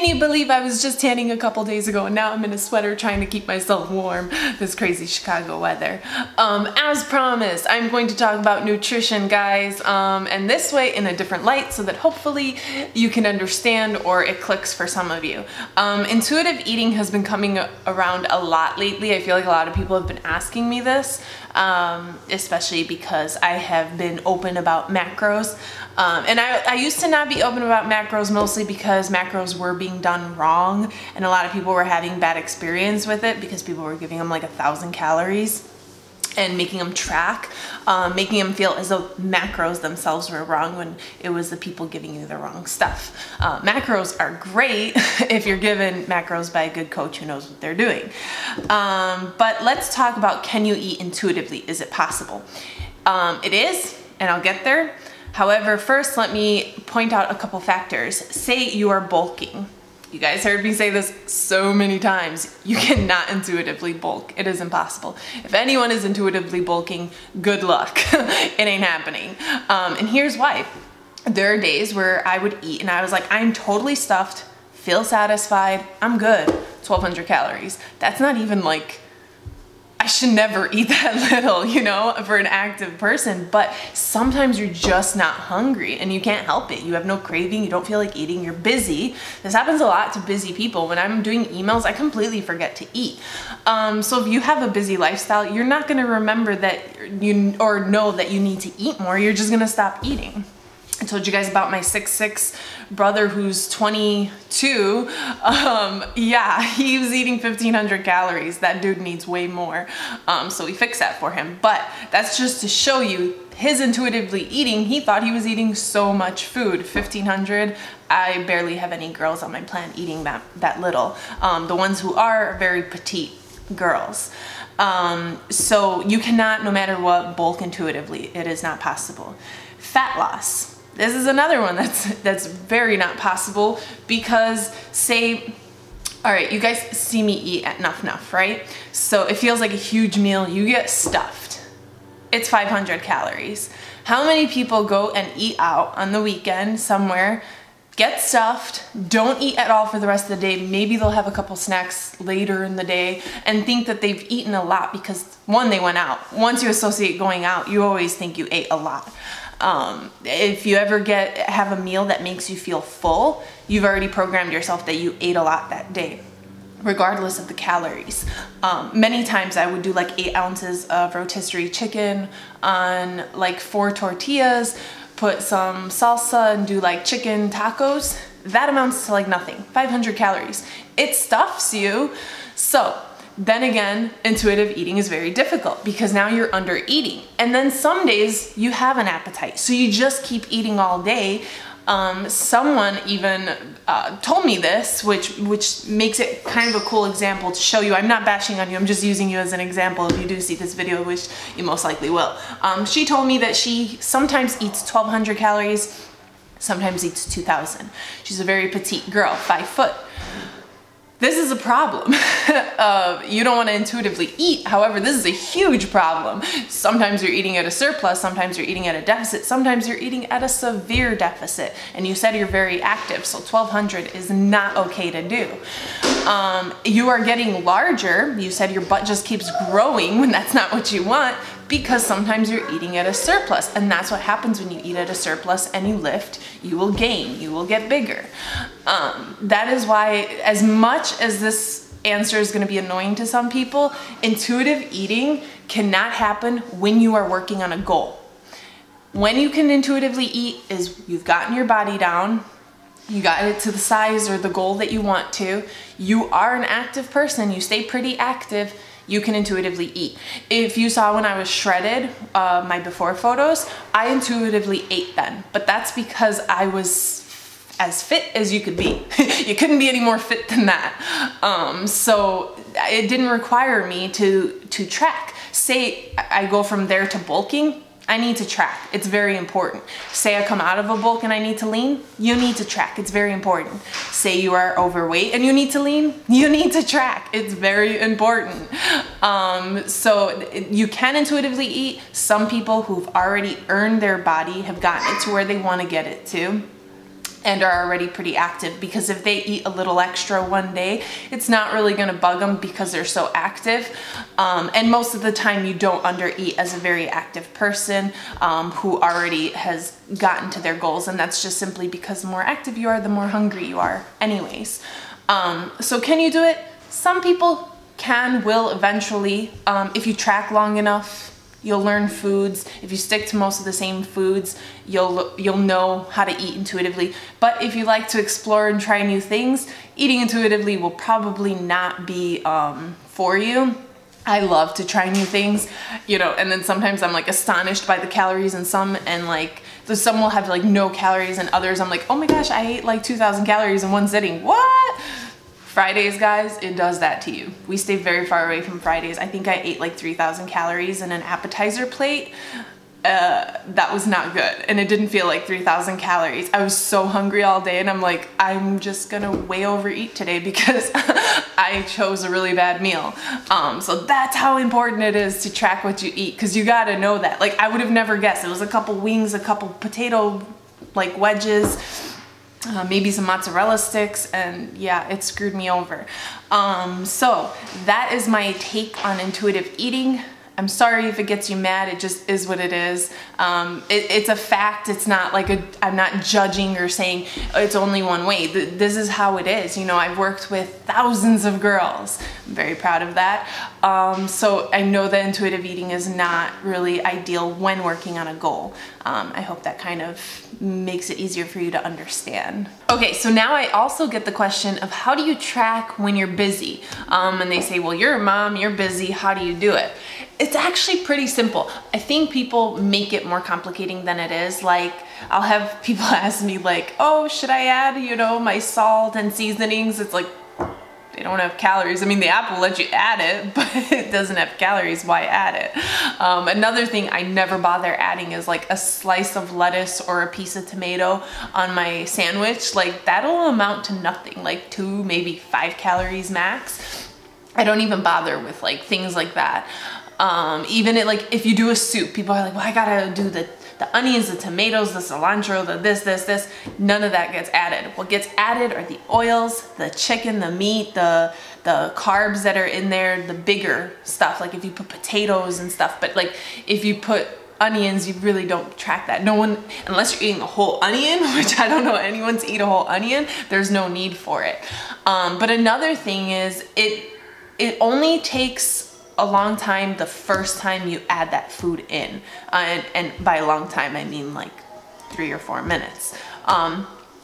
Can you believe I was just tanning a couple days ago and now I'm in a sweater trying to keep myself warm this crazy Chicago weather? As promised, I'm going to talk about nutrition, guys, and this way in a different light so that hopefully you can understand or it clicks for some of you. Intuitive eating has been coming around a lot lately. I feel like a lot of people have been asking me this, especially because I have been open about macros. And I used to not be open about macros mostly because macros were being done wrong and a lot of people were having bad experience with it because people were giving them like 1,000 calories and making them track, making them feel as though macros themselves were wrong when it was the people giving you the wrong stuff. Macros are great if you're given macros by a good coach who knows what they're doing. But let's talk about, can you eat intuitively? Is it possible? It is, and I'll get there. However, first let me point out a couple factors. Say you are bulking. You guys heard me say this so many times. You cannot intuitively bulk. It is impossible. If anyone is intuitively bulking, good luck. It ain't happening. And here's why. There are days where I would eat and I was like, I'm totally stuffed, feel satisfied, I'm good, 1,200 calories. That's not even like, I should never eat that little, you know, for an active person, but sometimes you're just not hungry and you can't help it. You have no craving, you don't feel like eating, you're busy. This happens a lot to busy people. When I'm doing emails, I completely forget to eat. So if you have a busy lifestyle, you're not gonna remember that or know that you need to eat more, you're just gonna stop eating. I told you guys about my 6'6" brother who's 22. Yeah, he was eating 1,500 calories. That dude needs way more. So we fixed that for him. But that's just to show you his intuitively eating. He thought he was eating so much food. 1,500. I barely have any girls on my plan eating that little. The ones who are very petite girls. So you cannot, no matter what, bulk intuitively. It is not possible. Fat loss. This is another one that's very not possible because say, all right, you guys see me eat at Nuff Nuff, right? So it feels like a huge meal, you get stuffed. It's 500 calories. How many people go and eat out on the weekend somewhere, get stuffed, don't eat at all for the rest of the day, maybe they'll have a couple snacks later in the day and think that they've eaten a lot because one, they went out. Once you associate going out, you always think you ate a lot. If you ever have a meal that makes you feel full, you've already programmed yourself that you ate a lot that day, regardless of the calories. Many times I would do like 8 ounces of rotisserie chicken on like 4 tortillas, put some salsa and do like chicken tacos. That amounts to like nothing, 500 calories. It stuffs you. So then again, intuitive eating is very difficult because now you're under eating. And then some days you have an appetite, so you just keep eating all day. Someone even told me this, which makes it kind of a cool example to show you. I'm not bashing on you, I'm just using you as an example if you do see this video, which you most likely will. She told me that she sometimes eats 1,200 calories, sometimes eats 2,000. She's a very petite girl, 5 foot. This is a problem. You don't want to intuitively eat. However, this is a huge problem. Sometimes you're eating at a surplus, sometimes you're eating at a deficit, sometimes you're eating at a severe deficit. And you said you're very active, so 1,200 is not okay to do. You are getting larger. You said your butt just keeps growing when that's not what you want, because sometimes you're eating at a surplus, and that's what happens when you eat at a surplus and you lift, you will gain, you will get bigger. That is why, as much as this answer is going to be annoying to some people, intuitive eating cannot happen when you are working on a goal. When you can intuitively eat is you've gotten your body down, you got it to the size or the goal that you want to, you are an active person, you stay pretty active, you can intuitively eat. If you saw when I was shredded, my before photos, I intuitively ate then, but that's because I was as fit as you could be. You couldn't be any more fit than that. So it didn't require me to track. Say I go from there to bulking, I need to track. It's very important. Say I come out of a bulk and I need to lean, you need to track. It's very important. Say you are overweight and you need to lean, you need to track. It's very important. So you can intuitively eat. Some people who've already earned their body have gotten it to where they want to get it to. and are already pretty active, because if they eat a little extra one day, it's not really gonna bug them because they're so active. And most of the time you don't undereat as a very active person who already has gotten to their goals, and that's just simply because the more active you are, the more hungry you are anyways. So can you do it? Some people will eventually. If you track long enough, you'll learn foods. If you stick to most of the same foods, you'll know how to eat intuitively. But if you like to explore and try new things, eating intuitively will probably not be for you. I love to try new things, you know, and then sometimes I'm like astonished by the calories in some, and like some will have like no calories, and others I'm like, oh my gosh, I ate like 2,000 calories in one sitting. What? Fridays, guys, it does that to you. We stay very far away from Fridays. I think I ate like 3,000 calories in an appetizer plate. That was not good, and it didn't feel like 3,000 calories. I was so hungry all day, and I'm like, I'm just gonna way overeat today because I chose a really bad meal. So that's how important it is to track what you eat, because you gotta know that. Like, I would have never guessed. It was a couple wings, a couple potato like wedges, maybe some mozzarella sticks, and yeah, it screwed me over. So that is my take on intuitive eating. I'm sorry if it gets you mad, it just is what it is. It's a fact. It's not like I'm not judging or saying it's only one way. This is how it is. You know, I've worked with thousands of girls. I'm very proud of that. So I know that intuitive eating is not really ideal when working on a goal. I hope that kind of makes it easier for you to understand. Okay, so now I also get the question of how do you track when you're busy? And they say, well, you're a mom, you're busy, how do you do it? It's actually pretty simple. I think people make it more complicating than it is. Like, I'll have people ask me like, oh, should I add, you know, my salt and seasonings? It's like, they don't have calories. I mean, the app will let you add it, but it doesn't have calories. Why add it? Another thing I never bother adding is like a slice of lettuce or a piece of tomato on my sandwich. Like, that'll amount to nothing, like 2, maybe 5 calories max. I don't even bother with like things like that. Even like if you do a soup, people are like, well, I gotta do the onions, the tomatoes, the cilantro, the this. None of that gets added. What gets added are the oils, the chicken, the meat, the carbs that are in there, the bigger stuff. Like if you put potatoes and stuff, but like if you put onions, you really don't track that. No one, unless you're eating a whole onion, which I don't know anyone to eat a whole onion, there's no need for it. But another thing is it only takes a long time the first time you add that food in, and by a long time I mean like 3 or 4 minutes.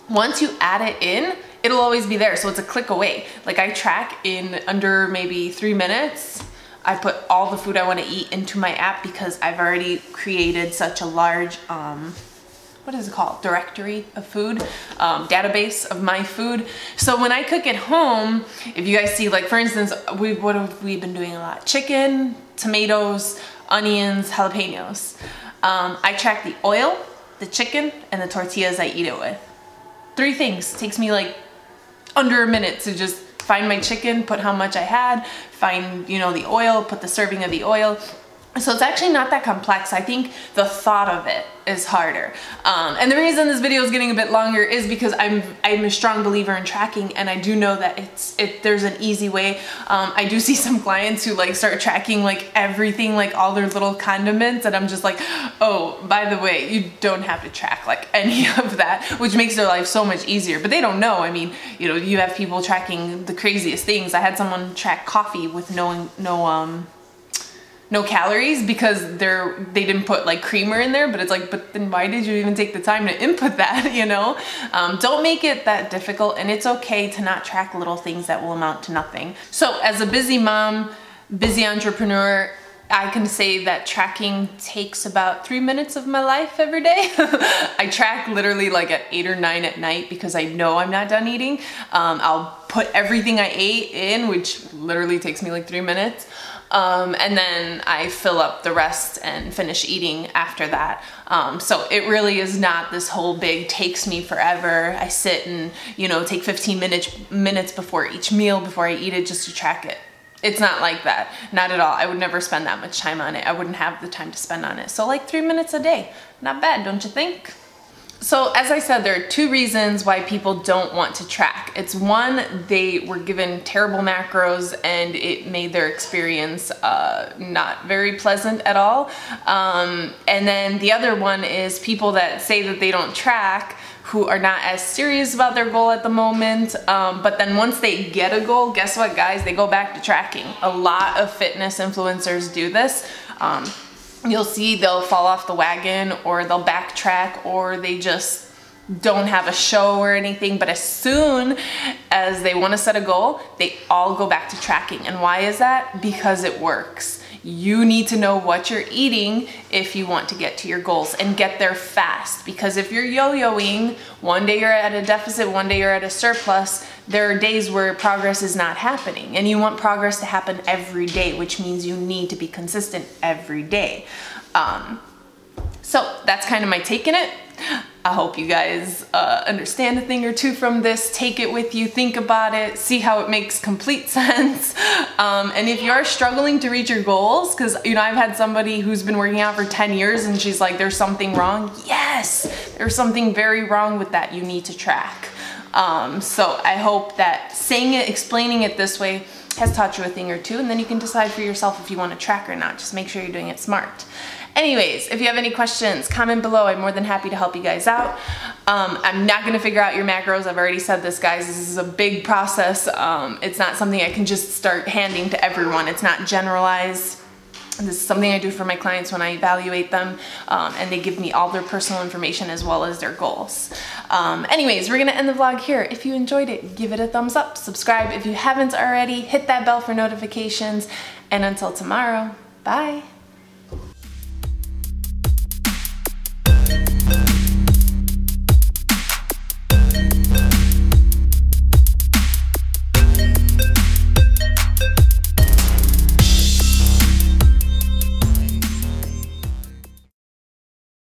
Once you add it in, it'll always be there, so it's a click away. Like, I track in under maybe 3 minutes. I put all the food I want to eat into my app because I've already created such a large what is it called? Directory of food, database of my food. So when I cook at home, if you guys see, like for instance, what have we been doing a lot? Chicken, tomatoes, onions, jalapenos. I track the oil, the chicken, and the tortillas I eat it with. 3 things. It takes me like under a minute to just find my chicken, put how much I had, find, you know, the oil, put the serving of the oil. So it's actually not that complex. I think the thought of it is harder. And the reason this video is getting a bit longer is because I'm a strong believer in tracking, and I do know that there's an easy way. I do see some clients who like start tracking like everything, like all their little condiments, and I'm just like, oh, by the way, you don't have to track like any of that, which makes their life so much easier. But they don't know. I mean, you know, you have people tracking the craziest things. I had someone track coffee with no calories because they didn't put like creamer in there, but it's like, but then why did you even take the time to input that, you know? Don't make it that difficult, and it's okay to not track little things that will amount to nothing. So as a busy mom, busy entrepreneur, I can say that tracking takes about 3 minutes of my life every day. I track literally like at 8 or 9 at night because I know I'm not done eating. I'll put everything I ate in, which literally takes me like 3 minutes. And then I fill up the rest and finish eating after that. So it really is not this whole big takes me forever. I sit and, you know, take 15 minutes before each meal before I eat it just to track it. It's not like that. Not at all. I would never spend that much time on it. I wouldn't have the time to spend on it. So like 3 minutes a day. Not bad, don't you think? So as I said, there are two reasons why people don't want to track. It's one, they were given terrible macros and it made their experience not very pleasant at all. And then the other one is people that say that they don't track, who are not as serious about their goal at the moment, but then once they get a goal, guess what guys, they go back to tracking. A lot of fitness influencers do this. You'll see they'll fall off the wagon, or they'll backtrack, or they just don't have a show or anything, but as soon as they want to set a goal, they all go back to tracking. And why is that? Because it works. You need to know what you're eating if you want to get to your goals and get there fast. Because if you're yo-yoing, one day you're at a deficit, one day you're at a surplus, there are days where progress is not happening. And you want progress to happen every day, which means you need to be consistent every day. So that's kind of my take in it. I hope you guys understand a thing or two from this. Take it with you, think about it, see how it makes complete sense. And if you are struggling to reach your goals, because you know, I've had somebody who's been working out for 10 years and she's like, there's something wrong. Yes, there's something very wrong with that. You need to track. So I hope that saying it, explaining it this way has taught you a thing or two, and then you can decide for yourself if you want to track or not. Just make sure you're doing it smart. Anyways, if you have any questions, comment below. I'm more than happy to help you guys out. I'm not going to figure out your macros. I've already said this, guys. This is a big process. It's not something I can just start handing to everyone. It's not generalized. This is something I do for my clients when I evaluate them, and they give me all their personal information as well as their goals. Anyways, we're going to end the vlog here. If you enjoyed it, give it a thumbs up. Subscribe if you haven't already. Hit that bell for notifications. And until tomorrow, bye.